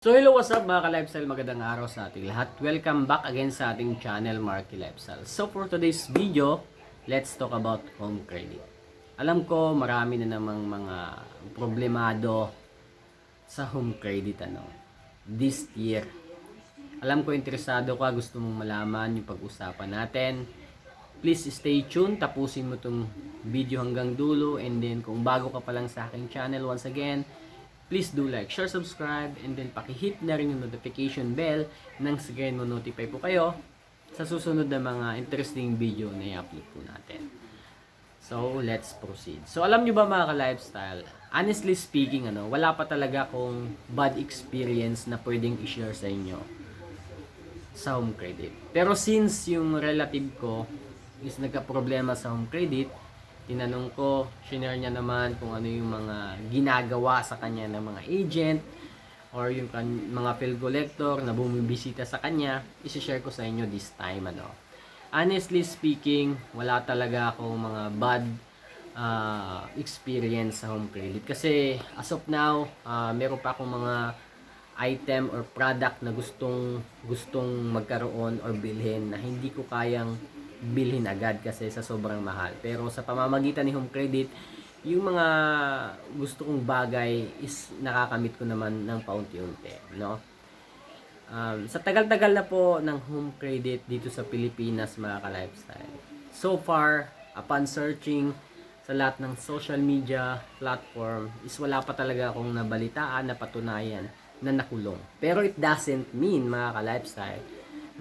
So hello, what's up mga ka-lifestyle, magandang araw sa ating lahat. Welcome back again sa ating channel, Marky Lifestyle. So for today's video, let's talk about home credit. Alam ko marami na namang mga problemado sa home credit this year. Alam ko interesado ka, gusto mong malaman yung pag-usapan natin. Please stay tuned, tapusin mo tong video hanggang dulo, and then kung bago ka pa lang sa aking channel, once again, please do like, share, subscribe, and then pakihit na rin yung notification bell nang sagayon mo notify po kayo sa susunod na mga interesting video na i-upload po natin. So, let's proceed. So, alam nyo ba mga ka-lifestyle, honestly speaking, wala pa talaga akong bad experience na pwedeng i-share sa inyo sa home credit. Pero since yung relative ko is nagka-problema sa home credit, tinanong ko, shinare niya naman kung ano yung mga ginagawa sa kanya ng mga agent or yung mga field collector na bumibisita sa kanya, isi-share ko sa inyo this time. Honestly speaking, wala talaga akong mga bad experience sa home credit. Kasi as of now, meron pa akong mga item or product na gustong magkaroon or bilhin na hindi ko kayang bilhin agad kasi sa sobrang mahal. Pero sa pamamagitan ni home credit, yung mga gusto kong bagay is nakakamit ko naman ng paunti-unti, no? Sa tagal-tagal na po ng home credit dito sa Pilipinas, mga ka-lifestyle. So far, upon searching sa lahat ng social media platform, is wala pa talaga akong nabalitaan na patunayan na nakulong. Pero it doesn't mean, mga ka-lifestyle,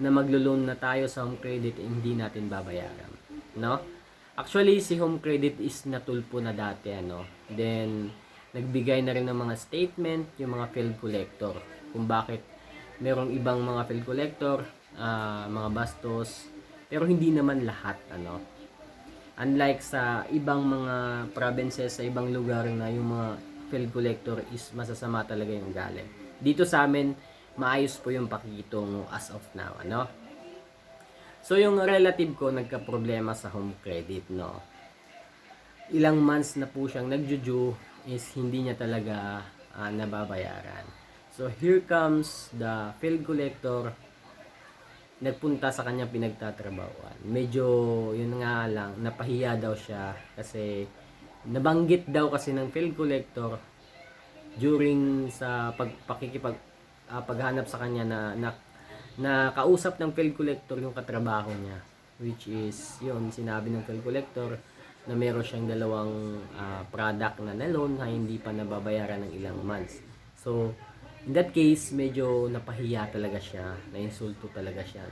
na maglo-loan na tayo sa home credit hindi natin babayaran, no? Actually, si home credit is natulpo na dati, Then nagbigay na rin ng mga statement yung mga field collector kung bakit merong ibang mga field collector, mga bastos, pero hindi naman lahat, Unlike sa ibang mga provinces, sa ibang lugar na yung mga field collector is masasama talaga yung galing. Dito sa amin, maayos po yung pakikitungo as of now, So yung relative ko nagka-problema sa home credit, Ilang months na po siyang nagjuju is hindi niya talaga nababayaran. So here comes the field collector, nagpunta sa kanya pinagtatrabahuan. Medyo yun nga lang, napahiya daw siya kasi nabanggit daw kasi ng field collector during sa paghanap sa kanya na kausap ng field collector yung katrabaho niya, which is yun, sinabi ng field collector na meron siyang dalawang product na loan na hindi pa nababayaran ng ilang months. So in that case, medyo napahiya talaga siya, nainsulto talaga siya,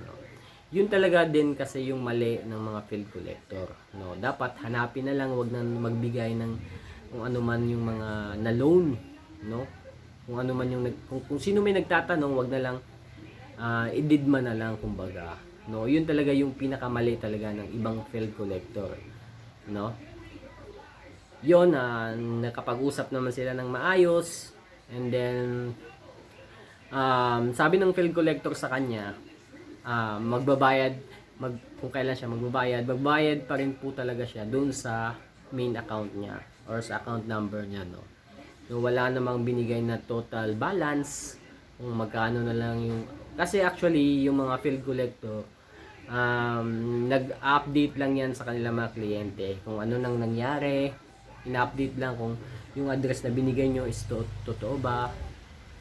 Yun talaga din kasi yung mali ng mga field collector, Dapat hanapin na lang, wag nang magbigay ng kung ano man yung mga na loan, Kung ano man yung kung sino may nagtatanong, wag na lang ididma na lang, kumbaga, Yun talaga yung pinakamali talaga ng ibang field collector, Yun, nakapag-usap naman sila ng maayos, and then sabi ng field collector sa kanya, magbabayad, kung kailan siya magbayad pa rin po talaga siya doon sa main account niya or sa account number niya, wala namang binigay na total balance kung magkano na lang yung, kasi actually yung mga field collector nag-update lang yan sa kanilang mga kliyente kung ano nang nangyari, ina-update lang kung yung address na binigay nyo is totoo ba,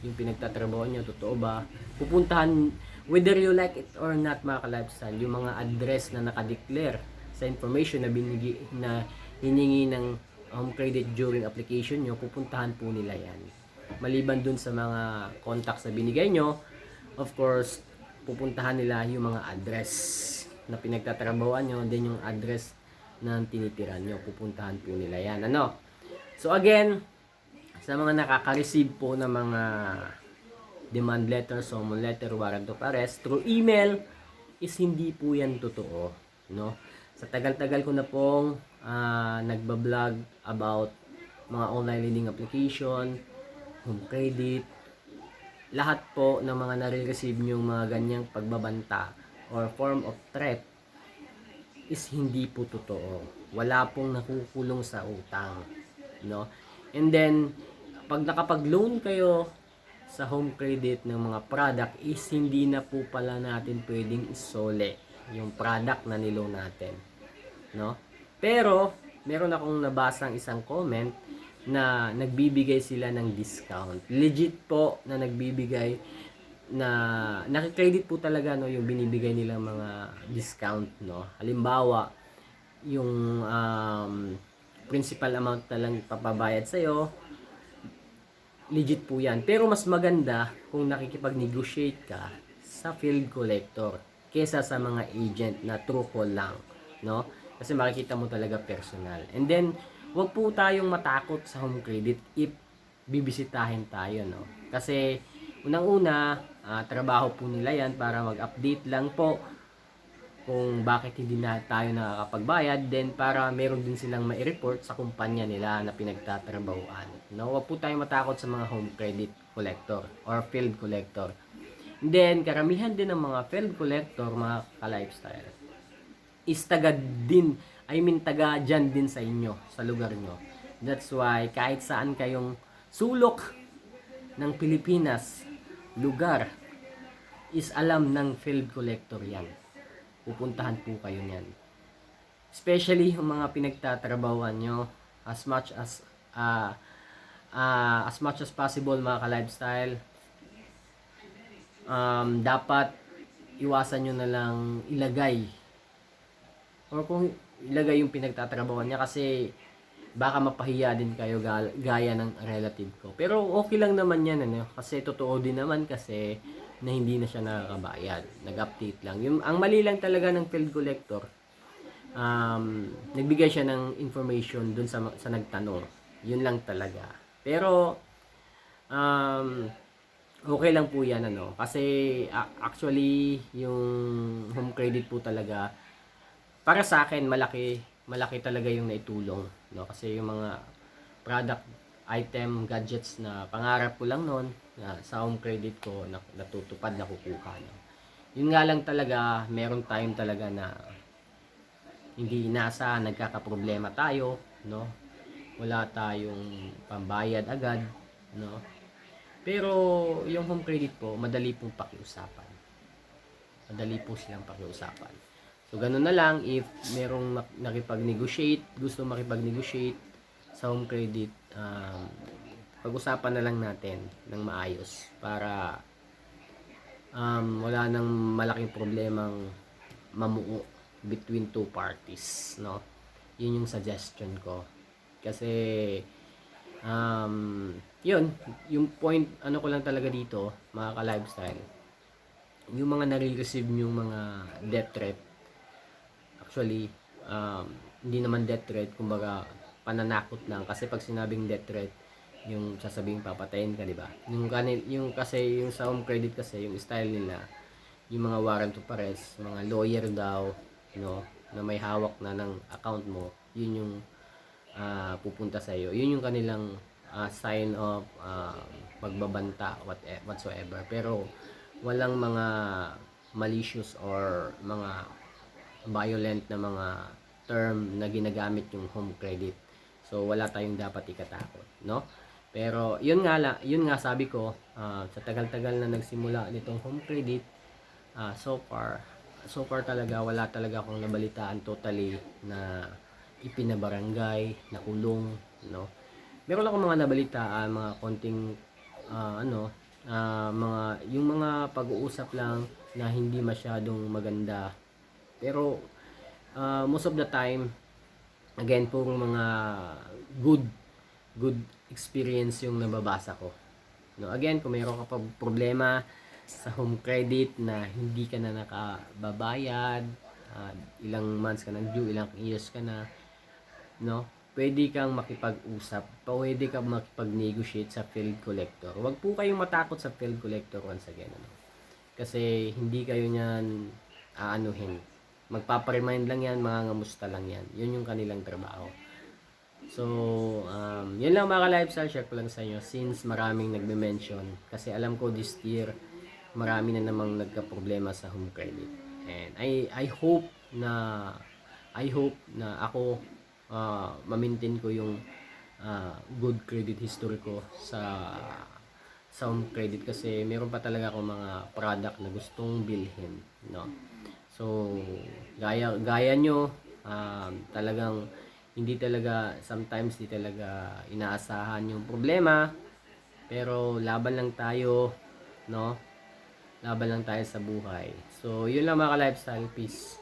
yung pinagtatrabaho nyo totoo ba, pupuntahan whether you like it or not, mga ka-lifestyle, yung mga address na nakadeclare sa information na hiningi ng home credit during application nyo, pupuntahan po nila yan. Maliban dun sa mga contacts na binigay nyo, of course, pupuntahan nila yung mga address na pinagtatrabahoan nyo, then yung address na tinitiran nyo, pupuntahan po nila yan. So again, sa mga nakaka-receive po ng mga demand letter, summons letter, warrant of arrest through email, is hindi po yan totoo, Sa tagal-tagal ko na pong nagbablog about mga online lending application, home credit, lahat po ng mga nare-receive nyo mga ganyang pagbabanta or form of threat is hindi po totoo. Wala pong nakukulong sa utang, And then pag nakapag-loan kayo sa home credit ng mga product is hindi na po pala natin pwedeng isole yung product na niloan natin, no? Pero meron akong nabasang isang comment na nagbibigay sila ng discount. Legit po na nagbibigay, na naki-credit po talaga, no, yung binibigay nilang mga discount, no. Halimbawa, yung principal amount na lang ipapabayad sa'yo, legit po yan. Pero mas maganda kung nakikipag-negotiate ka sa field collector kesa sa mga agent na true call lang, no? Kasi makikita mo talaga personal. And then, wag po tayong matakot sa home credit if bibisitahin tayo, no? Kasi unang-una, trabaho po nila yan para mag-update lang po kung bakit hindi na tayo nakakapagbayad, then para meron din silang mai-report sa kumpanya nila na pinagtatrabahuan. No, wag po tayong matakot sa mga home credit collector or field collector. And then, karamihan din ng mga field collector, mga ka-lifestyle, is taga din, taga dyan din sa inyo, sa lugar nyo. That's why, kahit saan kayong sulok ng Pilipinas, lugar, is alam ng field collector yan. Pupuntahan po kayo niyan. Especially yung mga pinagtatrabahuan nyo, as much as possible, mga ka-lifestyle, dapat iwasan nyo na lang ilagay, or kung ilagay yung pinagtatrabahuan niya, kasi baka mapahiya din kayo gaya ng relative ko. Pero okay lang naman yan, ano, kasi totoo din naman kasi na hindi na siya nakakabayad. Nag-update lang. Yung, ang mali lang talaga ng field collector, nagbigay siya ng information dun sa nagtanong. Yun lang talaga. Pero, okay lang po yan, ano. Kasi, actually, yung home credit po talaga, para sa akin, malaki talaga yung naitulong, no? Kasi yung mga product, item, gadgets na pangarap ko lang noon, na sa home credit ko natutupad, nakukuha, no? Yun nga lang talaga, meron time talaga na hindi inasa, nagkakaproblema tayo, no? Wala tayong pambayad agad, no? Pero yung home credit po, madali pong pakiusapan. Madali po silang pakiusapan. So, ganun na lang, if merong nakipag-negotiate, gusto makipag-negotiate sa home credit, pag-usapan na lang natin ng maayos para wala nang malaking problemang mamuo between two parties, no? Yun yung suggestion ko. Kasi yun, yung point, ano ko lang talaga dito, mga ka-lifestyle, yung mga nare-receive yung mga death threat, actually, hindi naman death threat, kumbaga pananakot lang. Kasi pag sinabing death threat, yung sasabing papatayin ka, di ba? Yung kasi yung sa home credit kasi, yung style nila, yung mga warrant of arrest, mga lawyer daw, no, na may hawak na ng account mo, yun yung pupunta sa iyo. Yun yung kanilang sign of pagbabanta, whatsoever. Pero walang mga malicious or mga violent na mga term na ginagamit yung home credit. So wala tayong dapat ikatakot, no? Pero yun nga sabi ko, sa tagal-tagal na nagsimula nitong home credit, so far talaga wala talaga akong nabalitaan totally na ipinabarangay, nakulong, no? Meron akong mga nabalitaan, mga konting mga yung mga pag-uusap lang na hindi masyadong maganda. Pero most of the time, again, puro mga good experience yung nababasa ko, no? Again, kung mayroon ka pa problema sa home credit na hindi ka na nakababayad, ilang months ka nang due, ilang years ka na, no? Pwede kang makipag-usap, pwede kang makipag-negotiate sa field collector. Huwag po kayong matakot sa field collector, once again, ano? Kasi hindi kayo niyan aanuhin. Magpaparemind lang yan, mga ngamusta lang yan. Yun yung kanilang trabaho. So, yun lang mga ka-lifestyle, share ko lang sa inyo since maraming nagme-mention. Kasi alam ko this year, marami na namang nagka-problema sa home credit. And I hope na ako ma-maintain ko yung good credit history ko sa sa home credit kasi meron pa talaga akong mga product na gustong bilhin, no? So, gaya nyo, talagang hindi talaga, sometimes hindi talaga inaasahan yung problema, pero laban lang tayo, no? Laban lang tayo sa buhay. So, yun lang mga ka-lifestyle. Peace.